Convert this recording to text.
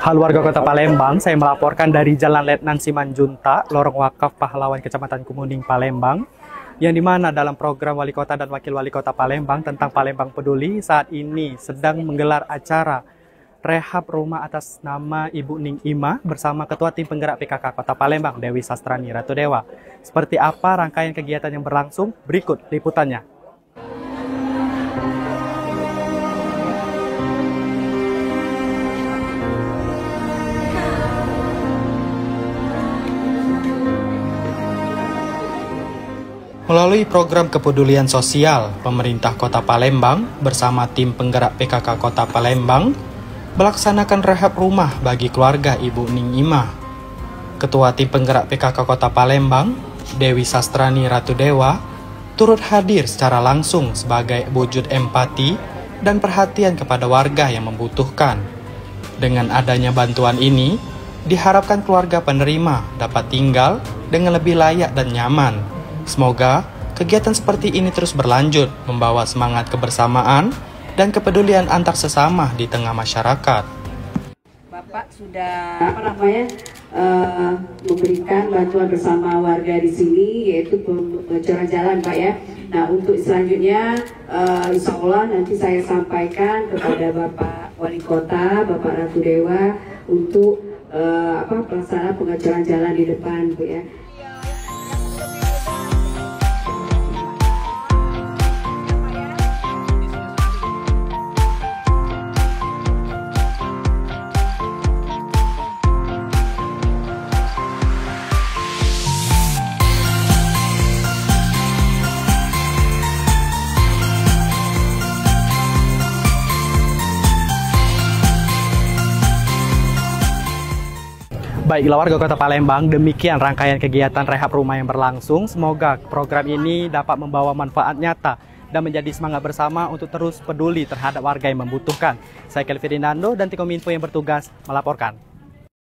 Halo warga Kota Palembang, saya melaporkan dari Jalan Letnan Simanjuntak, Lorong Wakaf Pahlawan Kecamatan Kemuning, Palembang, yang dimana dalam program Wali Kota dan Wakil Wali Kota Palembang tentang Palembang Peduli saat ini sedang menggelar acara rehab rumah atas nama Ibu Ning Ima bersama Ketua Tim Penggerak PKK Kota Palembang, Dewi Sastrani Ratudewa. Seperti apa rangkaian kegiatan yang berlangsung? Berikut liputannya. Melalui program kepedulian sosial, pemerintah Kota Palembang bersama tim penggerak PKK Kota Palembang melaksanakan rehab rumah bagi keluarga Ibu Ning Ima. Ketua tim penggerak PKK Kota Palembang, Dewi Sastrani Ratudewa, turut hadir secara langsung sebagai wujud empati dan perhatian kepada warga yang membutuhkan. Dengan adanya bantuan ini, diharapkan keluarga penerima dapat tinggal dengan lebih layak dan nyaman. Semoga kegiatan seperti ini terus berlanjut, membawa semangat kebersamaan dan kepedulian antar sesama di tengah masyarakat. Bapak sudah memberikan bantuan bersama warga di sini, yaitu pengecoran jalan, Pak ya. Nah, untuk selanjutnya, insya Allah nanti saya sampaikan kepada Bapak Wali Kota, Bapak Ratudewa untuk pelaksanaan pengecoran jalan di depan, Bu ya. Baiklah warga Kota Palembang, demikian rangkaian kegiatan rehab rumah yang berlangsung. Semoga program ini dapat membawa manfaat nyata dan menjadi semangat bersama untuk terus peduli terhadap warga yang membutuhkan. Saya Kelvin Ferdinando dan tim Kominfo yang bertugas melaporkan.